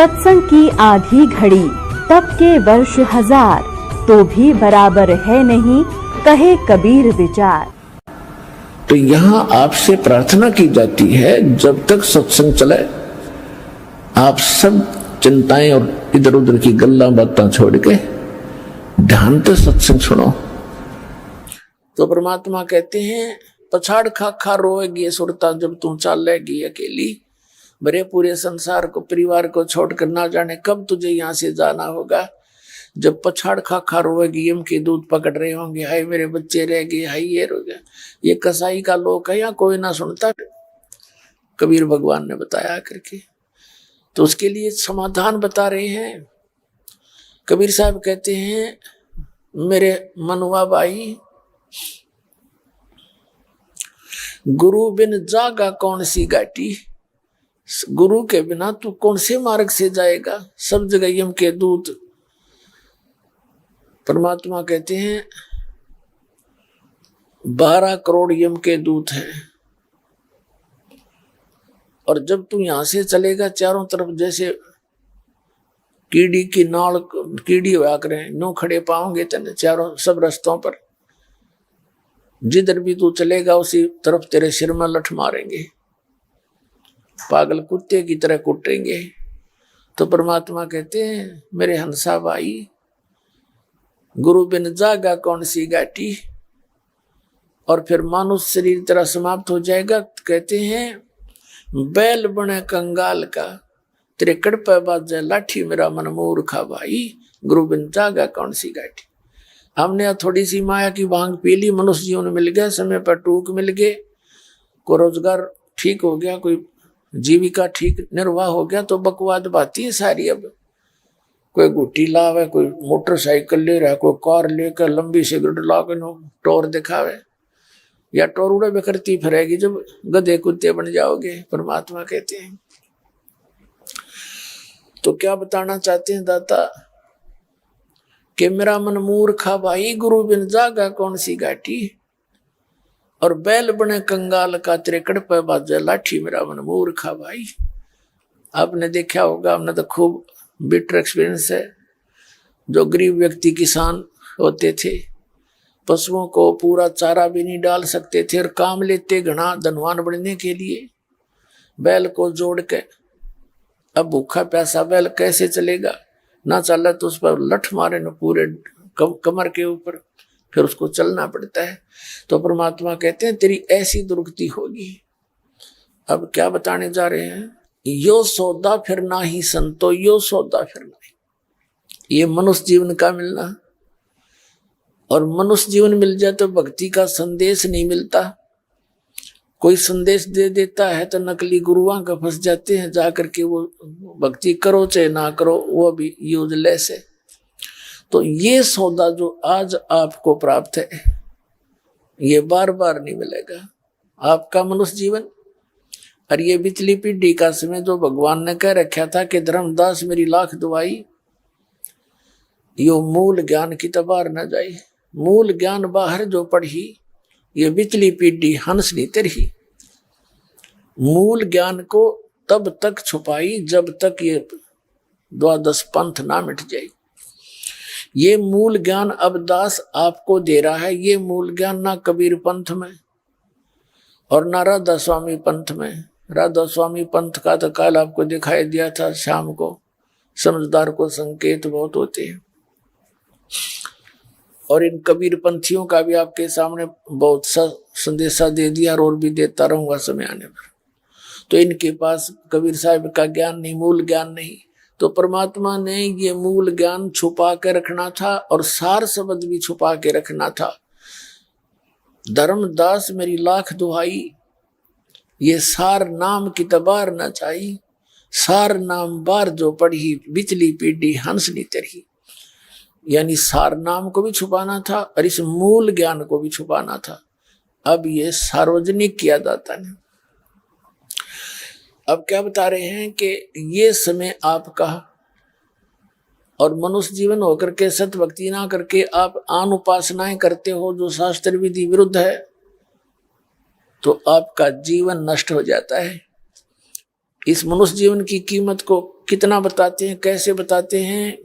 सत्संग की आधी घड़ी तब के वर्ष 1000 तो भी बराबर है नहीं, कहे कबीर विचार। तो यहाँ आपसे प्रार्थना की जाती है, जब तक सत्संग चले आप सब चिंताएं और इधर उधर की गल्ला बातें छोड़ के ध्यान से सत्संग सुनो। तो परमात्मा कहते हैं, पछाड़ खा खा रोएगी सुरता जब तू चलेगी अकेली, बड़े पूरे संसार को परिवार को छोड़कर ना जाने कब तुझे यहाँ से जाना होगा। जब पछाड़ खा खा रोएगी, यम के दूध पकड़ रहे होंगे, हाय मेरे बच्चे रह गए, हाय ये रो गया। ये कसाई का लोक है, या कोई ना सुनता, कबीर भगवान ने बताया करके। तो उसके लिए समाधान बता रहे हैं। कबीर साहब कहते हैं, मेरे मनुआ भाई, गुरु बिन जागा कौन सी घाटी, गुरु के बिना तू कौन से मार्ग से जाएगा। सब जगह यम के दूत। परमात्मा कहते हैं 12 करोड़ यम के दूत हैं, और जब तू यहां से चलेगा चारों तरफ जैसे कीड़ी की नाल, कीड़ी हुआ करें नो खड़े पाओगे तेने चारों सब रास्तों पर। जिधर भी तू चलेगा उसी तरफ तेरे सिर में लठ मारेंगे, पागल कुत्ते की तरह कुटेंगे। तो परमात्मा कहते हैं, मेरे हंसा भाई, गुरु बिन जागा कौन सी घाटी, और फिर मानुष शरीर तेरा समाप्त हो जाएगा। कहते हैं, बैल बने कंगाल का, तेरे कड़ पे बाजे लाठी, मेरा मन मूर्खा भाई, गुरु बिन जागा कौन सी घाटी। हमने थोड़ी सी माया की भांग पी ली, मनुष्य जीवन मिल गया, समय पर टूक मिल गए, को रोजगार ठीक हो गया, कोई जीविका ठीक निर्वाह हो गया, तो बकवाद बाती है सारी। अब कोई गुट्टी लावे, कोई मोटरसाइकिल ले रहा है, कोई कार लेकर लंबी सिगरेट ला के टोर दिखावे, या टोर उड़े बिखरती फिरेगी जब गधे कुत्ते बन जाओगे। परमात्मा कहते हैं, तो क्या बताना चाहते हैं दाता कि मेरा मन मूर्खा भाई, गुरु बिन जागा कौन सी घाटी, और बैल बने कंगाल का, तेरे कड़ पे बाजे लाठी, मेरा मन मूर्खा भाई। आपने देखा होगा, हमने तो खूब बिटर एक्सपीरियंस है। जो गरीब व्यक्ति किसान होते थे, पशुओं को पूरा चारा भी नहीं डाल सकते थे, और काम लेते घना धनवान बनने के लिए बैल को जोड़ के। अब भूखा प्यासा बैल कैसे चलेगा, ना चला तो उस पर लठ मारे न पूरे कमर के ऊपर, फिर उसको चलना पड़ता है। तो परमात्मा कहते हैं, तेरी ऐसी दुर्गति होगी। अब क्या बताने जा रहे हैं, यो सौदा फिर ना ही संतो, यो सौदा फिर ना ही। ये मनुष्य जीवन का मिलना, और मनुष्य जीवन मिल जाए तो भक्ति का संदेश नहीं मिलता। कोई संदेश दे देता है तो नकली गुरुओं का फंस जाते हैं, जाकर के वो भक्ति करो चाहे ना करो, वो भी यूजलेस है। तो ये सौदा जो आज आपको प्राप्त है, ये बार बार नहीं मिलेगा। आपका मनुष्य जीवन और ये बिचली पीढ़ी का समय जो भगवान ने कह रखा था कि धर्मदास मेरी लाख दुआई, यो मूल ज्ञान की तबार न जाई। मूल ज्ञान बाहर जो पढ़ी, ये बिचली पीढ़ी हंस नहीं तरही। मूल ज्ञान को तब तक छुपाई जब तक ये द्वादश पंथ ना मिट जाए। ये मूल ज्ञान अब दास आपको दे रहा है। ये मूल ज्ञान ना कबीर पंथ में और ना राधा स्वामी पंथ में। राधा स्वामी पंथ का तो काल आपको दिखाई दिया था शाम को। समझदार को संकेत बहुत होते हैं, और इन कबीर पंथियों का भी आपके सामने बहुत सा संदेशा दे दिया और भी देता रहूंगा समय आने पर। तो इनके पास कबीर साहब का ज्ञान नहीं, मूल ज्ञान नहीं। तो परमात्मा ने ये मूल ज्ञान छुपा के रखना था और सार शब्द भी छुपा के रखना था। धर्मदास मेरी लाख दुहाई, ये सार नाम की तबार न चाहिए। सार नाम बार जो पढ़ी, बिचली पीढ़ी हंस नी तरही। यानी सार नाम को भी छुपाना था और इस मूल ज्ञान को भी छुपाना था। अब ये सार्वजनिक किया जाता है। अब क्या बता रहे हैं कि ये समय आपका, और मनुष्य जीवन होकर के सत भक्ति ना करके आप आन उपासनाएं करते हो जो शास्त्र विधि विरुद्ध है, तो आपका जीवन नष्ट हो जाता है। इस मनुष्य जीवन की कीमत को कितना बताते हैं, कैसे बताते हैं,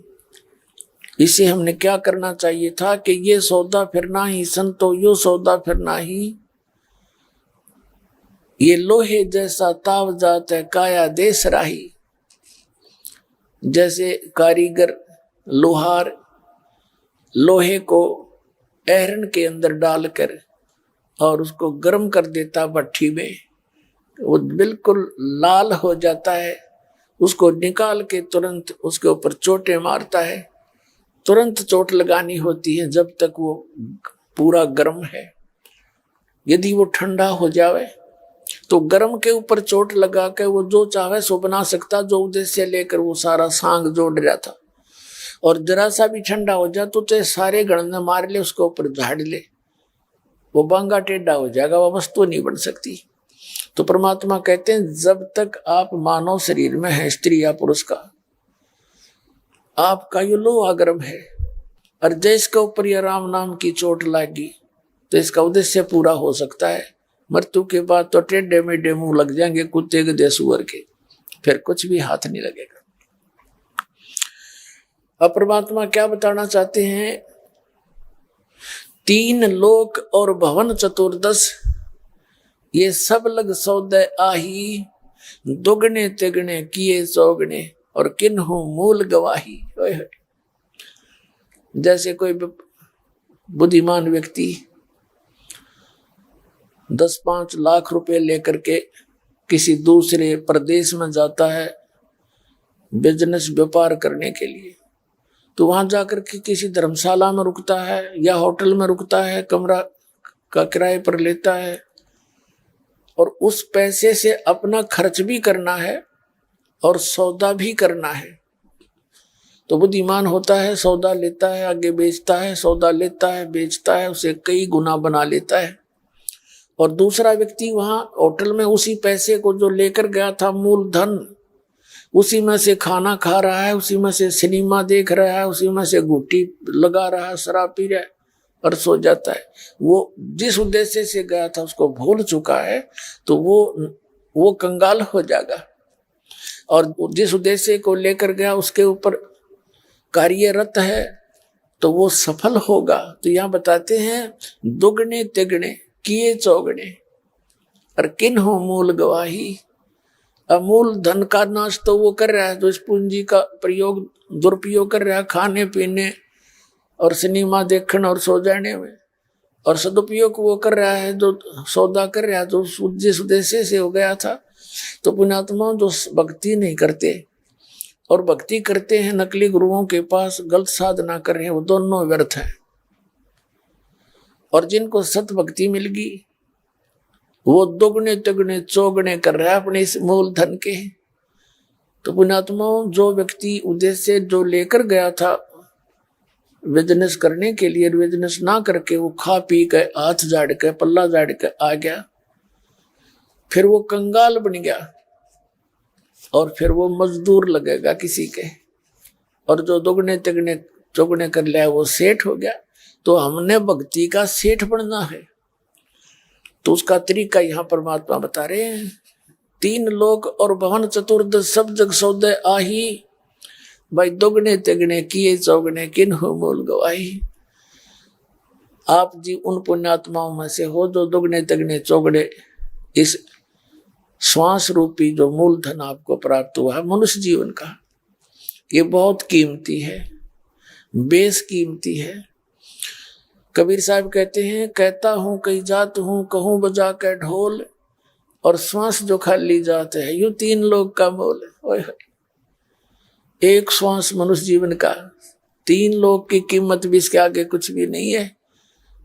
इसे हमने क्या करना चाहिए था कि ये सौदा फिर ना ही संतो, यो सौदा फिर ना ही, ये लोहे जैसा ताव जात है काया देश राही। जैसे कारीगर लोहार लोहे को एहरन के अंदर डालकर और उसको गर्म कर देता भट्ठी में, वो बिल्कुल लाल हो जाता है, उसको निकाल के तुरंत उसके ऊपर चोटें मारता है। तुरंत चोट लगानी होती है जब तक वो पूरा गर्म है। यदि वो ठंडा हो जावे तो गर्म के ऊपर चोट लगा के वो जो चाहे सो बना सकता, जो उद्देश्य लेकर वो सारा सांग जोड़ रहा था। और जरा सा भी ठंडा हो जाए तो चाहे सारे गण मार ले, उसके ऊपर झाड़ ले, वो बांगा टेढ़ा हो जाएगा, वो वस्तु नहीं बन सकती। तो परमात्मा कहते हैं जब तक आप मानव शरीर में है, स्त्री या पुरुष का, आपका ये लोहा गर्म है, और जिसके ऊपर ये राम नाम की चोट लगी तो इसका उद्देश्य पूरा हो सकता है। मृत्यु के बाद तो टेढ़े मेढ़े मुंह लग जाएंगे कुत्ते के देसुअर के, फिर कुछ भी हाथ नहीं लगेगा। अब परमात्मा क्या बताना चाहते हैं, तीन लोक और भवन चतुर्दश, ये सब लग सौदे आही, दुगने तिगने किए चौगने, और किन्हु मूल गवाही। जैसे कोई बुद्धिमान व्यक्ति 10-5 लाख रुपए लेकर के किसी दूसरे प्रदेश में जाता है बिजनेस व्यापार करने के लिए, तो वहां जाकर के किसी धर्मशाला में रुकता है या होटल में रुकता है, कमरा का किराए पर लेता है, और उस पैसे से अपना खर्च भी करना है और सौदा भी करना है। तो बुद्धिमान होता है, सौदा लेता है, आगे बेचता है, सौदा लेता है, बेचता है, उसे कई गुना बना लेता है। और दूसरा व्यक्ति वहां होटल में उसी पैसे को जो लेकर गया था मूल धन, उसी में से खाना खा रहा है, उसी में से सिनेमा देख रहा है, उसी में से घुट्टी लगा रहा है, शराब पी रहा है और सो जाता है। वो जिस उद्देश्य से गया था उसको भूल चुका है, तो वो कंगाल हो जाएगा। और जिस उद्देश्य को लेकर गया उसके ऊपर कार्यरत है तो वो सफल होगा। तो यहाँ बताते हैं दुगने तिगने किए चौगने, और किन्हु मूल गवाही। अमूल धन का नाश तो वो कर रहा है जो इस पूंजी का प्रयोग दुरुपयोग कर रहा है खाने पीने और सिनेमा देखने और सो जाने में, और सदुपयोग वो कर रहा है जो सौदा कर रहा है जो जिस उद्देश्य से हो गया था। तो पुण्यात्मा जो भक्ति नहीं करते और भक्ति करते हैं नकली गुरुओं के पास, गलत साधना कर रहे हैं, वो दोनों व्यर्थ है। और जिनको सत भक्ति मिल गई वो दुगने तिगने चौगने कर रहा है अपने इस मूल धन के। तो पुण्यात्मा जो व्यक्ति उद्देश्य जो लेकर गया था बिजनेस करने के लिए, बिजनेस ना करके वो खा पी के हाथ झाड़ के पल्ला झाड़ के आ गया, फिर वो कंगाल बन गया और फिर वो मजदूर लगेगा किसी के, और जो दुगने तिगने चौगने कर लिया वो सेठ हो गया। तो हमने भक्ति का सेठ बनना है, तो उसका तरीका यहाँ परमात्मा बता रहे हैं। तीन लोक और भवन चतुर्दश सब जग सौदे आही, भाई दुगने तिगने किए चौगने किन्हु मूल गवाही। आप जी उन पुण्यात्माओं में से हो जो दुगने तिगने चौगने इस श्वास रूपी जो मूल धन आपको प्राप्त हुआ है मनुष्य जीवन का, ये बहुत कीमती है, बेस कीमती है। कबीर साहब कहते हैं, कहता हूं कई जात हूं, कहूं बजा के ढोल, और श्वास जो खाली जाते है यूं तीन लोग का मोल। एक श्वास मनुष्य जीवन का, तीन लोग की कीमत भी इसके आगे कुछ भी नहीं है।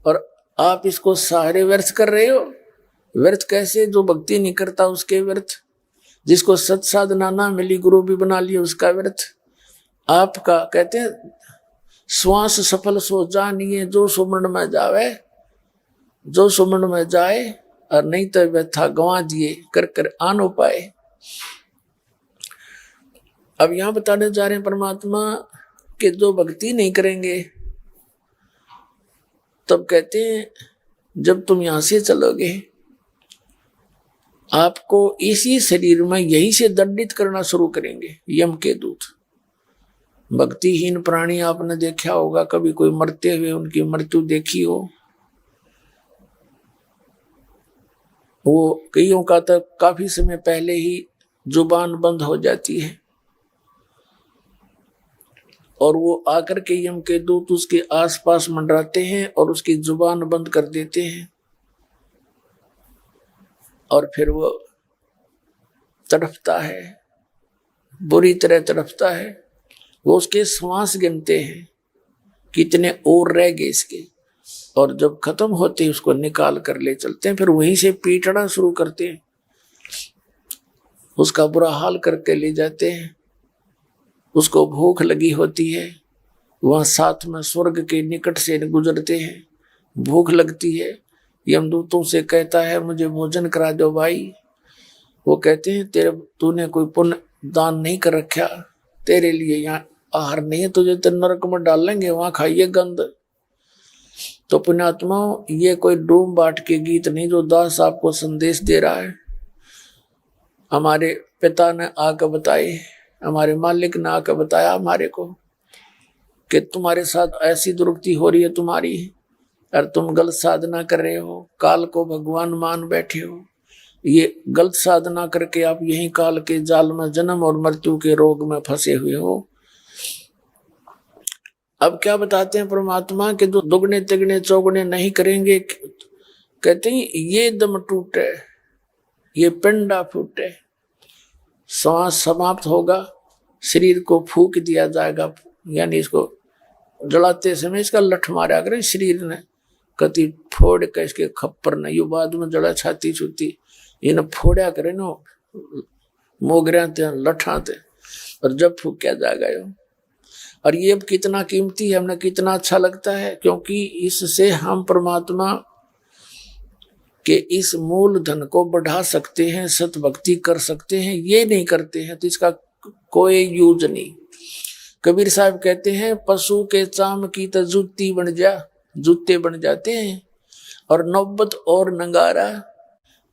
और आप इसको सारे व्यर्थ कर रहे हो। व्यर्थ कैसे? जो भक्ति नहीं करता उसके व्यर्थ, जिसको सत साधना ना मिली गुरु भी बना लिया उसका व्यर्थ। आपका कहते हैं श्वास सफल सो जानिए जो सुमरण में जावे, जो सुमरण में जाए, और नहीं तो व्यथा गंवा दिए कर कर आनो पाए। अब यहां बताने जा रहे हैं परमात्मा कि जो भक्ति नहीं करेंगे, तब कहते हैं जब तुम यहां से चलोगे आपको इसी शरीर में यहीं से दंडित करना शुरू करेंगे यम के दूत। भक्तिहीन प्राणी आपने देखा होगा, कभी कोई मरते हुए उनकी मृत्यु देखी हो, वो कईयों का तो काफी समय पहले ही जुबान बंद हो जाती है और वो आकर के यम के दूत उसके आसपास मंडराते हैं और उसकी जुबान बंद कर देते हैं और फिर वो तड़पता है, बुरी तरह तड़पता है। वो उसके श्वास गिनते हैं कितने और रह गए इसके, और जब खत्म होते हैं उसको निकाल कर ले चलते हैं, फिर वहीं से पीटना शुरू करते हैं, उसका बुरा हाल करके ले जाते हैं। उसको भूख लगी होती है, वहां साथ में स्वर्ग के निकट से गुजरते हैं, भूख लगती है, यमदूतों से कहता है मुझे भोजन करा दो भाई। वो कहते हैं तूने कोई पुण्य दान नहीं कर रखा, तेरे लिए यहाँ आहार नहीं है, तुझे तो नरक में डालेंगे, वहां खाइए गंध। तो पुण्यात्माओं, ये कोई डूम बाट के गीत नहीं जो दास आपको संदेश दे रहा है। हमारे पिता ने आकर बताए, हमारे मालिक ने आकर बताया हमारे को कि तुम्हारे साथ ऐसी दुर्गति हो रही है तुम्हारी, और तुम गलत साधना कर रहे हो, काल को भगवान मान बैठे हो। ये गलत साधना करके आप यही काल के जाल में जन्म और मृत्यु के रोग में फंसे हुए हो। अब क्या बताते हैं परमात्मा के जो दुगने तिगने चौगने नहीं करेंगे, कहते हैं ये दम टूटे, ये पिंडा फूटे, श्वास समाप्त होगा, शरीर को फूक दिया जाएगा, यानी इसको जलाते समय इसका लठ मारा करें शरीर ने, कति फोड़ के इसके खप्पर न, यू बाद में जड़ा छाती छूती, इन फोड़ा करे नो मोगरिया ते लठा ते, और जब फूक्या जाएगा यो। और ये अब कितना कीमती है, हमें कितना अच्छा लगता है, क्योंकि इससे हम परमात्मा के इस मूल धन को बढ़ा सकते हैं, सत भक्ति कर सकते हैं। ये नहीं करते हैं तो इसका कोई यूज नहीं। कबीर साहब कहते हैं पशु के चाम की तो जूती बन जा, जूते बन जाते हैं, और नौबत और नंगारा,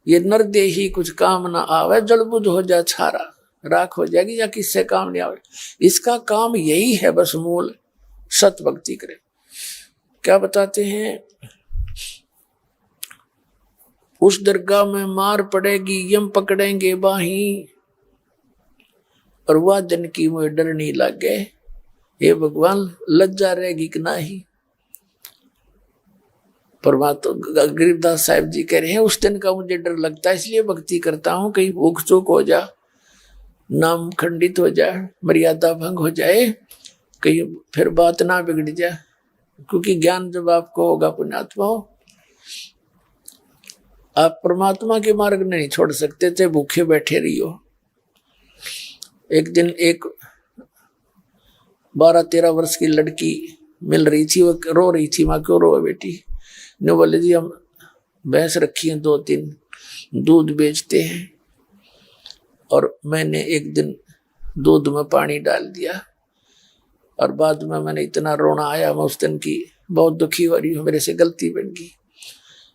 ये नर देही कुछ काम ना आवे, जलबुझ हो जा छारा, राख हो जाएगी या किससे काम नहीं आवे। इसका काम यही है, बस मूल सत भक्ति करे। क्या बताते हैं, उस दरगाह में मार पड़ेगी, यम पकड़ेंगे बाही, और वह दिन की मुझे डर नहीं लगे, हे भगवान लज्जा रहेगी कि नहीं। परमात्मा गरीबदास साहिब जी कह रहे हैं उस दिन का मुझे डर लगता है, इसलिए भक्ति करता हूं, कहीं भूख चूक हो जा, नाम खंडित हो जाए, मर्यादा भंग हो जाए, कहीं फिर बात ना बिगड़ जाए, क्योंकि ज्ञान जब आपको होगा पुण्यात्माओं, आप परमात्मा के मार्ग नहीं छोड़ सकते थे, भूखे बैठे रहियो। एक दिन एक 12-13 वर्ष की लड़की मिल रही थी, वो रो रही थी, माँ क्यों रो बेटी? ने बोले जी हम भैंस रखी हैं 2-3, दूध बेचते हैं, और मैंने एक दिन दूध में पानी डाल दिया, और बाद में मैंने इतना रोना आया, मैं उस दिन की बहुत दुखी हो रही हूँ, मेरे से गलती बन गई।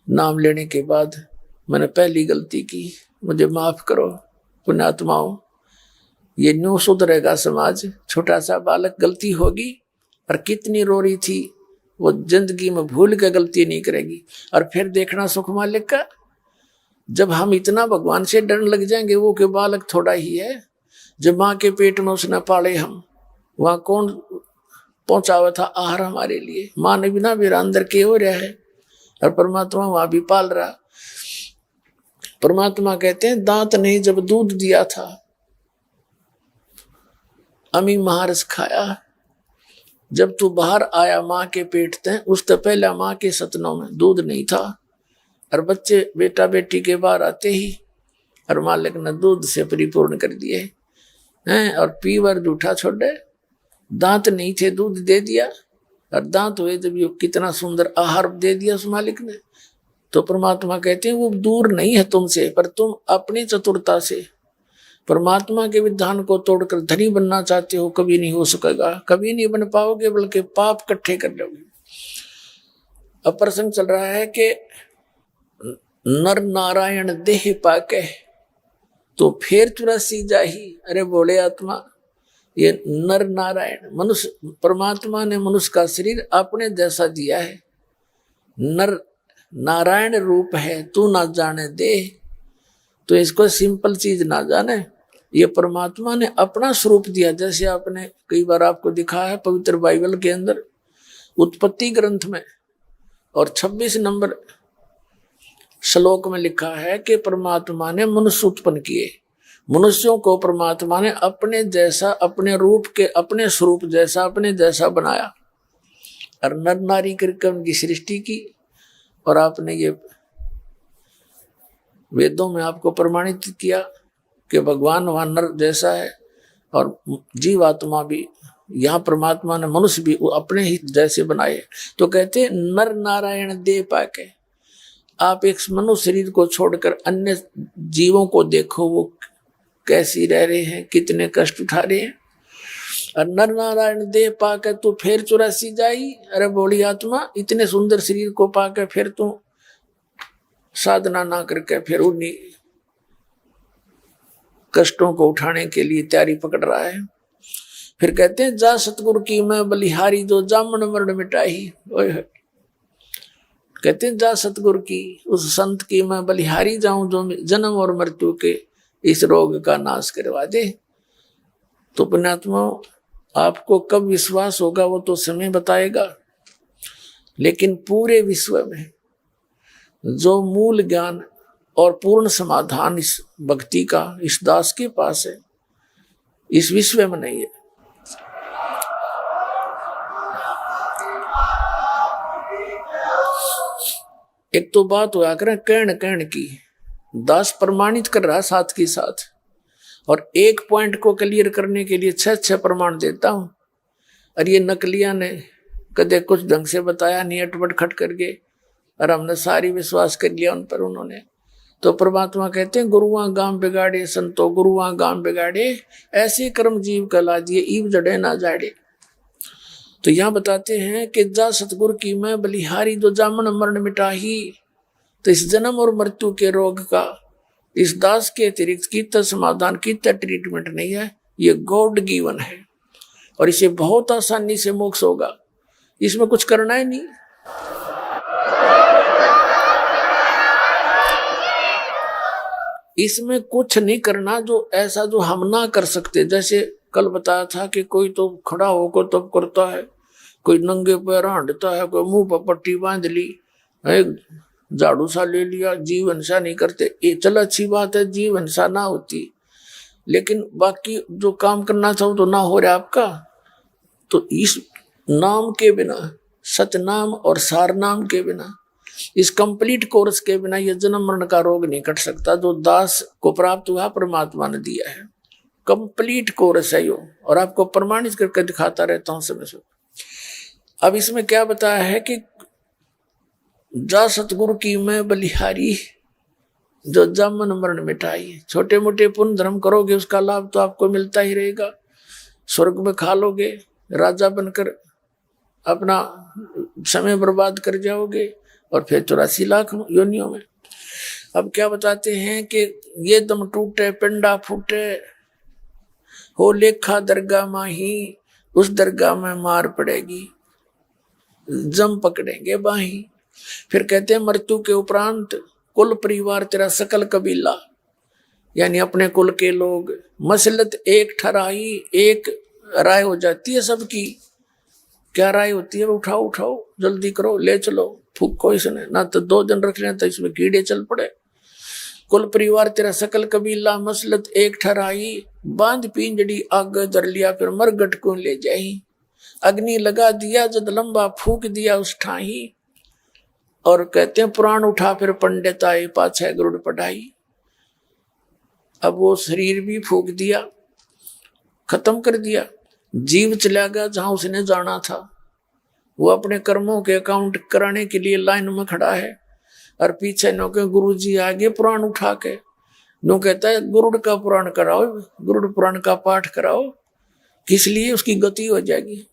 नाम लेने के बाद मैंने पहली गलती की, मुझे माफ करो पुण्यात्माओं। ये न्यू सुधरेगा समाज, छोटा सा बालक गलती होगी, और कितनी रो रही थी, वो जिंदगी में भूल के गलती नहीं करेगी। और फिर देखना सुख मालिक का, जब हम इतना भगवान से डरने लग जाएंगे, वो के बालक थोड़ा ही है, जब माँ के पेट में उसने पाले हम, वहां कौन पहुंचावा था आहार हमारे लिए? माँ ने बिना मेरा अंदर के हो रहा है, और परमात्मा वहां भी पाल रहा। परमात्मा कहते हैं दांत ने जब दूध दिया था, अमी महारस खाया, जब तू बाहर आया माँ के पेट से, उस तो पहले माँ के सतनों में दूध नहीं था, और बच्चे बेटा बेटी के बाहर आते ही और मालिक ने दूध से परिपूर्ण कर दिए हैं, और पीवर जूठा छोड़े, दांत नहीं थे दूध दे दिया, और दांत हुए जब ये कितना सुंदर आहार दे दिया उस मालिक ने। तो परमात्मा कहते हैं वो दूर नहीं है तुमसे, पर तुम अपनी चतुरता से परमात्मा के विधान को तोड़कर धनी बनना चाहते हो, कभी नहीं हो सकेगा, कभी नहीं बन पाओगे, बल्कि पाप इकट्ठे कर लोगे। अब प्रसंग चल रहा है कि नर नारायण देह पाके तो फिर 84 जाही। अरे बोले आत्मा, ये नर नारायण मनुष्य, परमात्मा ने मनुष्य का शरीर अपने जैसा दिया है, नर नारायण रूप है, तू ना जाने दे। तो इसको सिंपल चीज ना जाने, ये परमात्मा ने अपना स्वरूप दिया। जैसे आपने कई बार आपको दिखा है पवित्र बाइबल के अंदर उत्पत्ति ग्रंथ में और 26 नंबर श्लोक में लिखा है कि परमात्मा ने मनुष्य उत्पन्न किए। मनुष्यों को परमात्मा ने अपने जैसा, अपने रूप के, अपने स्वरूप जैसा, अपने जैसा बनाया और नर नारी करके उनकी सृष्टि की। और आपने ये वेदों में आपको प्रमाणित किया कि भगवान वहां नर जैसा है और जीवात्मा भी, यहाँ परमात्मा ने मनुष्य भी अपने ही जैसे बनाए। तो कहते नर नारायण दे पाके, आप एक मनुष्य शरीर को छोड़कर अन्य जीवों को देखो, वो कैसी रह रहे हैं, कितने कष्ट उठा रहे हैं। और नर नारायण दे पाके तू फिर 84 जाई। अरे बोली आत्मा, इतने सुंदर शरीर को पाके फिर तू साधना ना करके फिर उन्हीं कष्टों को उठाने के लिए तैयारी पकड़ रहा है। फिर कहते हैं जा सतगुरु की मैं बलिहारी, जो जामन मरण मिटाई। कहते हैं जा सतगुरु की, उस संत की मैं बलिहारी जाऊं जो जन्म और मृत्यु के इस रोग का नाश करवा दे। तो पुण्यात्मा, आपको कब विश्वास होगा वो तो समय बताएगा, लेकिन पूरे विश्व में जो मूल ज्ञान और पूर्ण समाधान इस भक्ति का इस दास के पास है, इस विश्व में नहीं है। एक तो बात हुआ करें कहन की, दास प्रमाणित कर रहा साथ के साथ, और एक पॉइंट को क्लियर करने के लिए 6 प्रमाण देता हूं। और ये नकलिया ने कदे कुछ ढंग से बताया नहीं, अटपट खट करके, और हमने सारी विश्वास कर लिया उन पर उन्होंने। तो परमात्मा कहते हैं गुरुआ गांव बिगाड़े संतो, गुरुआ गांव बिगाड़े, ऐसे कर्म जीव कहला दिए, ईव जड़े ना जाड़े। तो यहाँ बताते हैं कि जा सतगुरु की मैं बलिहारी, जो जामन मरण मिटाही। तो इस जन्म और मृत्यु के रोग का इस दास के अतिरिक्त कितना समाधान, कितना ट्रीटमेंट नहीं है, ये गॉड गिवन है और इसे बहुत आसानी से मोक्ष होगा। इसमें कुछ करना ही नहीं। इसमें कुछ नहीं करना जो ऐसा जो हम ना कर सकते। जैसे कल बताया था कि कोई तो खड़ा होकर तब करता है, कोई नंगे पैर हंडता है, कोई मुंह पर पट्टी बांध ली, झाड़ू सा ले लिया, जीव हिंसा नहीं करते। ये चल अच्छी बात है, जीव हिंसा ना होती, लेकिन बाकी जो काम करना था वो तो ना हो रहा आपका। तो इस नाम के बिना, सतनाम और सार नाम के बिना, इस कंप्लीट कोर्स के बिना ये जन्म मरण का रोग नहीं कट सकता जो दास को प्राप्त हुआ, परमात्मा ने दिया है। कंप्लीट कोर्स है यो, और आपको प्रमाणित करके दिखाता रहता हूं समय से। अब इसमें क्या बताया है कि जा सतगुरु की मैं बलिहारी, जो जन्म मरण मिटाई। छोटे मोटे पुण्य धर्म करोगे उसका लाभ तो आपको मिलता ही रहेगा, स्वर्ग में खा लोगे, राजा बनकर अपना समय बर्बाद कर जाओगे और फिर 84 लाख योनियों में। अब क्या बताते हैं कि ये दम टूटे पिंडा फूटे, हो लेखा दरगाह माही, उस दरगाह में मार पड़ेगी, जम पकड़ेंगे बाही। फिर कहते हैं मृत्यु के उपरांत कुल परिवार तेरा सकल कबीला, यानी अपने कुल के लोग, मसलत एक ठराई, एक राय हो जाती है सबकी। क्या राय होती है? उठाओ उठाओ, जल्दी करो, ले चलो, फूको इसने, ना तो 2 दिन रख लें तो इसमें कीड़े चल पड़े। कुल परिवार तेरा सकल कबीला, मसलत एक ठराई, बांध पिंजड़ी आग धर लिया, फिर मरगट को ले जाई। अग्नि लगा दिया जद लंबा फूक दिया उस ठाही। और कहते हैं पुराण उठा फिर पंडित आए, पाछे गरुड़ पढ़ाई। अब वो शरीर भी फूक दिया, खत्म कर दिया, जीव चला गया जहां उसने जाना था। वो अपने कर्मों के अकाउंट कराने के लिए लाइन में खड़ा है, और पीछे नो के गुरु जी आगे पुराण उठा के नो कहता है गुरुड़ का पुराण कराओ, गुरुड़ पुराण का पाठ कराओ। किस लिए? उसकी गति हो जाएगी।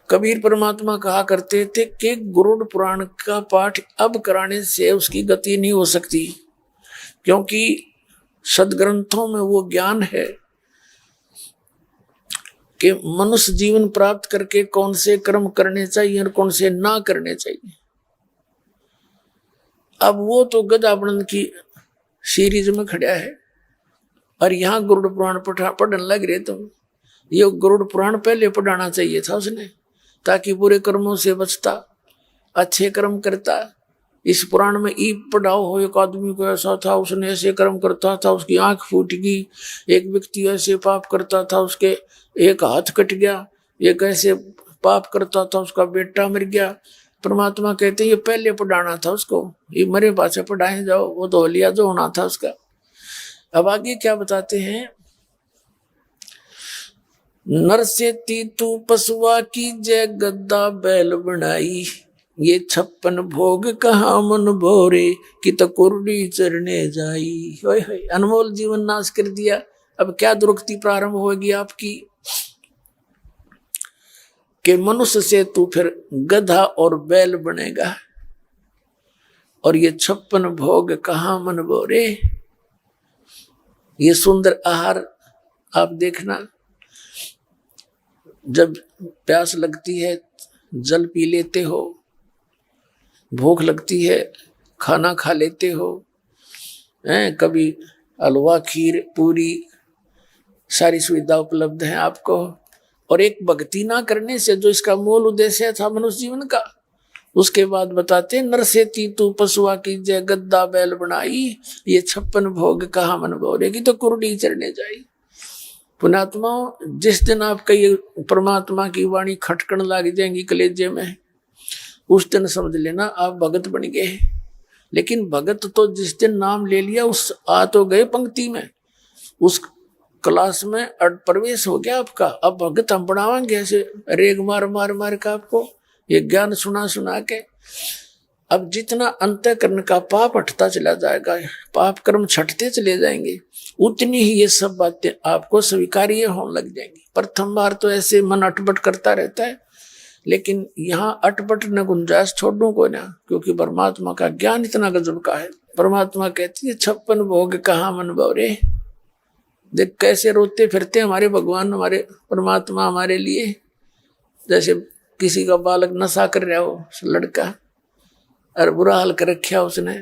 कबीर परमात्मा कहा करते थे कि गुरुड़ पुराण का पाठ अब कराने से उसकी गति नहीं हो सकती, क्योंकि सदग्रंथों में वो ज्ञान है कि मनुष्य जीवन प्राप्त करके कौन से कर्म करने चाहिए और कौन से ना करने चाहिए। अब वो तो गदाबंद की सीरीज में खड़ा है और यहाँ गरुड़ पुराण पढ़ने लग रहे तुम। ये गरुड़ पुराण पहले पढ़ाना चाहिए था उसने, ताकि बुरे कर्मों से बचता, अच्छे कर्म करता। इस पुराण में ई पढ़ाओ हो, एक आदमी को ऐसा था, उसने ऐसे कर्म करता था, उसकी आंख फूट गई। एक व्यक्ति ऐसे पाप करता था, उसके एक हाथ कट गया। एक ऐसे पाप करता था, उसका बेटा मर गया। परमात्मा कहते ये पहले पढ़ाना था उसको, ये मरे पाछे पढ़ाए जाओ, वो तो लिया जो होना था उसका। अब आगे क्या बताते हैं, नर से तीतू पशुआ की जय गद्दा बैल बनाई, ये 56 भोग कहाँ मन भोरे कि तो कुर्डी चरने जाई। होय होय, अनमोल जीवन नाश कर दिया। अब क्या दुर्गति प्रारंभ होगी आपकी कि मनुष्य से तू फिर गधा और बैल बनेगा, और ये 56 भोग कहाँ मन भोरे। ये सुंदर आहार आप देखना, जब प्यास लगती है जल पी लेते हो, भूख लगती है खाना खा लेते हो, कभी हलवा खीर पूरी सारी सुविधा उपलब्ध है आपको। और एक भक्ति ना करने से जो इसका मूल उद्देश्य था मनुष्य जीवन का, उसके बाद बताते नर से तीतू पशुआ की जय गद्दा बैल बनाई, ये 56 भोग कहाँ मन भोरेगी तो कुर्डी चरने जाई। पुणात्मा, जिस दिन आपका ये परमात्मा की वाणी खटकन लग जाएंगी कलेजे में, उस दिन समझ लेना आप भगत बन गए। लेकिन भगत तो जिस दिन नाम ले लिया उस आ तो गए पंक्ति में, उस क्लास में प्रवेश हो गया आपका। अब भगत हम बढ़ावाएंगे ऐसे रेग मार मार मार का आपको ये ज्ञान सुना सुना के। अब जितना अंतःकरण का पाप हटता चला जाएगा, पाप कर्म छटते चले जाएंगे, उतनी ही ये सब बातें आपको स्वीकार्य होने लग जाएंगी। प्रथम बार तो ऐसे मन अटपट करता रहता है, लेकिन यहाँ अटपट न गुंजाइश छोड़ो को ना, क्योंकि परमात्मा का ज्ञान इतना गजब का है। परमात्मा कहती है 56 भोग कहाँ मन भोरे। देख कैसे रोते फिरते हमारे भगवान, हमारे परमात्मा हमारे लिए। जैसे किसी का बालक नशा कर रहा हो, लड़का, और बुरा हाल कर रखा उसने,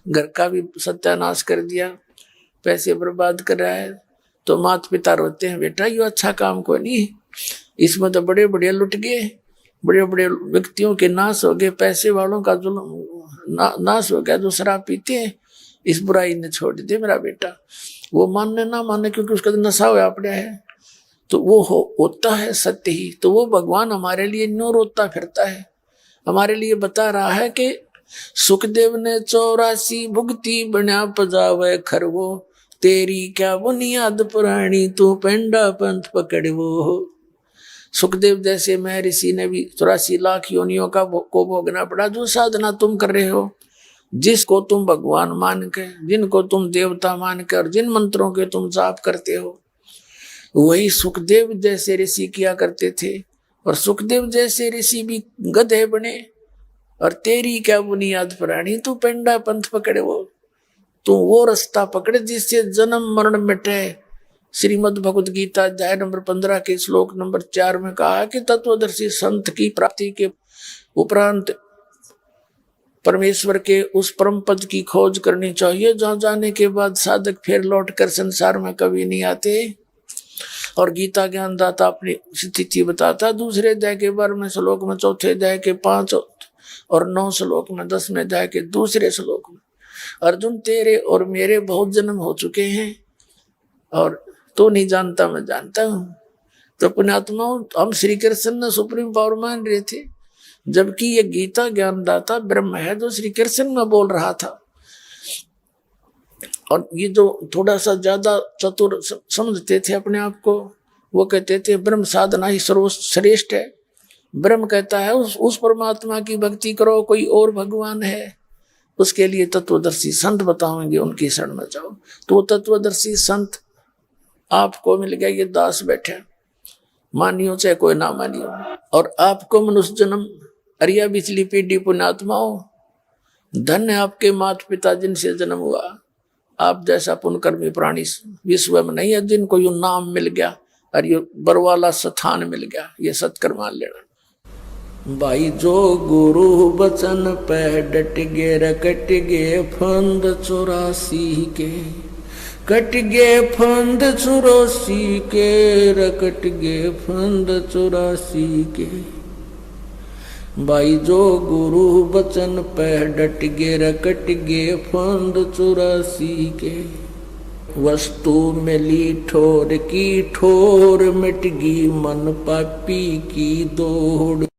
घर का भी सत्यानाश कर दिया, पैसे बर्बाद कर रहा है, तो माता पिता रोते हैं, बेटा ये अच्छा काम को नहीं, इसमें तो बड़े बड़े लुट गए, बड़े बड़े व्यक्तियों के नाश हो गए, पैसे वालों का जुल्म नाश हो गया, जो शराब पीते हैं, इस बुराई ने छोड़ दे मेरा बेटा। वो मानने ना मानने, क्योंकि उसका नशा हुआ पड़ा है, तो वो होता है सत्य ही। तो वो भगवान हमारे लिए न्यों रोता फिरता है, हमारे लिए बता रहा है कि सुखदेव ने 84 भुगती बना पजावे खरवो, तेरी क्या बुनियाद पुरानी तू पेंडा पंथ पकड़वो। सुखदेव जैसे मैं ऋषि ने भी 84 लाख योनियों का को भोगना पड़ा। जो साधना तुम कर रहे हो, जिसको तुम भगवान मान के, जिनको तुम देवता मान कर, जिन मंत्रों के तुम जाप करते हो, वही सुखदेव जैसे ऋषि किया करते थे। और सुखदेव जैसे ऋषि भी गधे बने। और तेरी क्या बुनियाद पुरानी तू पेंडा पंथ पकड़े, तू वो रास्ता पकड़े जिससे जन्म मरण मिटे। श्रीमद् भगवद गीता अध्याय नंबर 15 के श्लोक नंबर 4 में कहा कि तत्वदर्शी संत की प्राप्ति के उपरांत परमेश्वर के उस परम पद की खोज करनी चाहिए, जहाँ जाने के बाद साधक फिर लौटकर संसार में कभी नहीं आते। और गीता ज्ञान दाता अपनी स्थिति बताता दूसरे अध्याय के 12वें श्लोक में, चौथे अध्याय के 5 और 9 श्लोक में, 10वें अध्याय के दूसरे श्लोक में, अर्जुन तेरे और मेरे बहुत जन्म हो चुके हैं और तो नहीं जानता मैं जानता हूँ। तो पुण्यात्मा, हम श्री कृष्ण ने सुप्रीम पावर मान रहे थे, जबकि ये गीता ज्ञानदाता ब्रह्म है जो श्री कृष्ण में बोल रहा था। और ये जो थोड़ा सा ज्यादा चतुर समझते थे अपने आप को, वो कहते थे ब्रह्म साधना ही सर्वश्रेष्ठ है। ब्रह्म कहता है उस परमात्मा की भक्ति करो, कोई और भगवान है उसके लिए तत्वदर्शी संत बताओगे, उनकी शरण में जाओ। तो वो तत्वदर्शी संत आपको मिल गया, ये दास बैठे, मानियो चाहे कोई ना मानियो। और आपको मनुष्य जन्म अरिया बिचली पीढ़ी पुण्यात्माओं, धन्य आपके माता पिता जिनसे जन्म हुआ। आप जैसा पुण्यकर्मी प्राणी विश्व में नहीं है जिनको यू नाम मिल गया और ये बरवाला स्थान मिल गया, ये सत्कर्म मान लेना। भाई जो गुरु बचन पे डट गे रकट गे फंद 84 के, कट गे फंद 84 के, रकट गे फंद 84 के। भाई जो गुरु बचन पे डट गे रकट गे फंद 84 के। वस्तु मिली ठोर की ठोर, मिट गई मन पापी की दौड़।